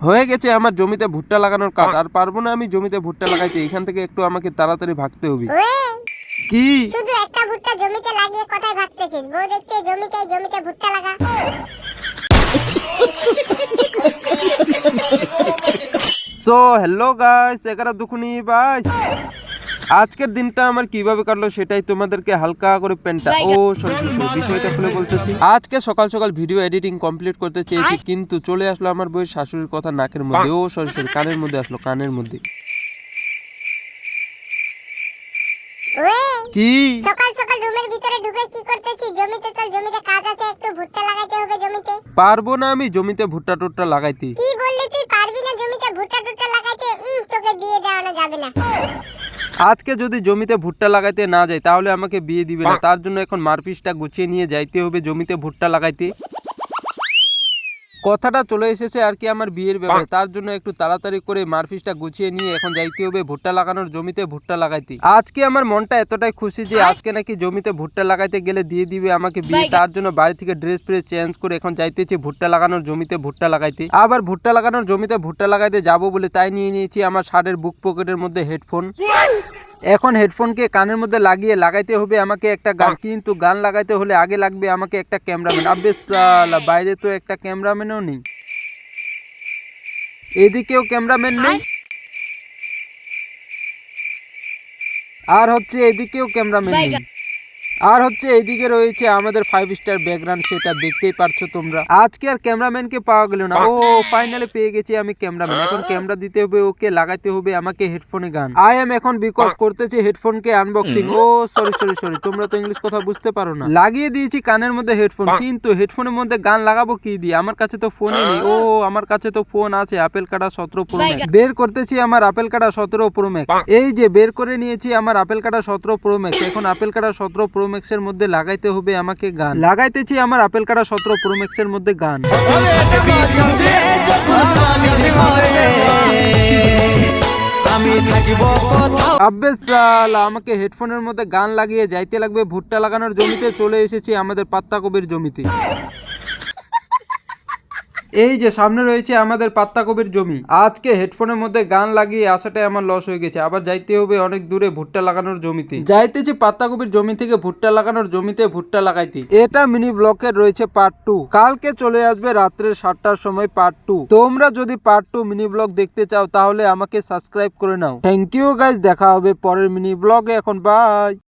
হয়ে গেছে আমার জমিতে ভুট্টা লাগানোর কাজ, আর পারবো না আমি জমিতে ভুট্টা লাগাইতে। এখান থেকে একটু আমাকে তাড়াতাড়ি ভাগতে হবে। কি শুধু একটা ভুট্টা জমিতে লাগিয়ে কোথায় ভাগতেছিস? বউ দেখতে জমিতে ভুট্টা লাগা। সো হ্যালো গাইস, এগারা দুখুনি ভাই, আজকের দিনটা আমার কিভাবে কাটলো সেটাই তোমাদেরকে হালকা করে বিষয়টা খুলে বলতেছি। আজকে সকাল সকাল ভিডিও এডিটিং কমপ্লিট করতে চেয়েছি, কিন্তু চলে আসলো আমার বউয়ের শাশুড়ির কথা নাকের মধ্যে। কানের মধ্যে আসলো, কানের মধ্যে। কি সকাল সকাল রুমের ভিতরে ঢুকে কি করতেছিস? জমিতে চল, জমিতে কাজ আছে, একটু ভুট্টা লাগাইতে হবে জমিতে। পারবো না আমি জমিতে ভুট্টা টুট্টা লাগাইতে। কি বললি তুই পারবি না জমিতে ভুট্টা টুট্টা লাগাইতে? তোকে বিয়ে দেওয়ানো যাবে না। আজকে যদি জমিতে ভুট্টা লাগাইতে না যাই তাহলে আমাকে বিয়ে দিবে না। তার জন্য এখন মারপিসটা গুছিয়ে নিয়ে যাইতে হবে জমিতে ভুট্টা লাগাইতে। কথাটা চলে এসেছে আর কি আমার বিয়ের ব্যাপারে, তার জন্য একটু তাড়াতাড়ি করে মারপিসটা গুছিয়ে নিয়ে এখন যাইতে হবে ভুট্টা লাগানোর জমিতে ভুট্টা লাগাইতে। আজকে আমার মনটা এতটাই খুশি যে আজকে নাকি জমিতে ভুট্টা লাগাইতে গেলে দিয়ে দিবে আমাকে বিয়ে। তার জন্য বাড়ি থেকে ড্রেস ফ্রেস চেঞ্জ করে এখন যাইতেছি ভুট্টা লাগানোর জমিতে ভুট্টা লাগাইতে। আবার ভুট্টা লাগানোর জমিতে ভুট্টা লাগাইতে যাবো বলে তাই নিয়ে নিয়েছি আমার শার্টের বুক পকেটের মধ্যে হেডফোন। এখন হেডফোনকে কানের মধ্যে লাগিয়ে লাগাইতে হবে আমাকে একটা গান, কিন্তু গান লাগাইতে হলে আগে লাগবে আমাকে একটা ক্যামেরাম্যান। আবে সালা, বাইরে তো একটা ক্যামেরাম্যানও নেই, এদিকেও ক্যামেরাম্যান নেই, আর হচ্ছে এদিকেও ক্যামেরাম্যান নেই, আর হচ্ছে এদিকে রয়েছে আমাদের 5 স্টার ব্যাকগ্রাউন্ড, সেটা দেখতেই পারছো তোমরা। আজকে আর ক্যামেরাম্যানকে পাওয়া গেল না। ও ফাইনালি পেয়ে গেছি আমি ক্যামেরাম্যান। এখন ক্যামেরা দিতে হবে ওকে, লাগাইতে হবে আমাকে হেডফোনে গান। আই এম এখন বিকজ করতেছি হেডফোনকে আনবক্সিং। ও সরি, তোমরা তো ইংলিশ কথা বুঝতে পারো না। লাগিয়ে দিয়েছি কানের মধ্যে হেডফোন, কিন্তু হেডফোনের মধ্যে গান লাগাবো কি দিয়ে? আমার কাছে তো ফোনই নেই। ও আমার কাছে তো ফোন আছে, আপেল কাটা 17 প্রো ম্যাক্স। বের করতেছি আমার আপেল কাটা 17 প্রো ম্যাক্স। এই যে বের করে নিয়েছি আমার আপেল কাটা 17 প্রো ম্যাক্স। এখন আপেল কাটা 17 প্রো ম্যাক্সের মধ্যে লাগাইতে হবে আমাকে গান। লাগাইতেছি আমার আপেল কাটা 17 প্রো ম্যাক্সের মধ্যে গান। আব্বে সালা, আমাকে হেডফোনের মধ্যে গান লাগিয়ে যাইতে লাগবে ভুট্টা লাগানোর জমিতে। চলে এসেছি আমাদের পাত্তাকপির জমিতে। এই যে সামনে রয়েছে আমাদের পাত্তাকপির জমি। আজকে হেডফোনের মধ্যে গান লাগিয়ে আসাটাই আমার লস হয়ে গেছে। আবার যাইতে হবে অনেক দূরে ভুট্টা লাগানোর জমিতে। যাইতেছি পাত্তাকপির জমি থেকে ভুট্টা লাগানোর জমিতে ভুট্টা লাগাইতে। এটা মিনি ব্লকের রয়েছে পার্ট 2। কালকে চলে আসবে রাত্রে 7টার সময় পার্ট 2। তোমরা যদি পার্ট 2 মিনি ব্লগ দেখতে চাও তাহলে আমাকে সাবস্ক্রাইব করে নাও। থ্যাংক ইউ গাইস, দেখা হবে পরের মিনি ব্লগে। এখন বাই।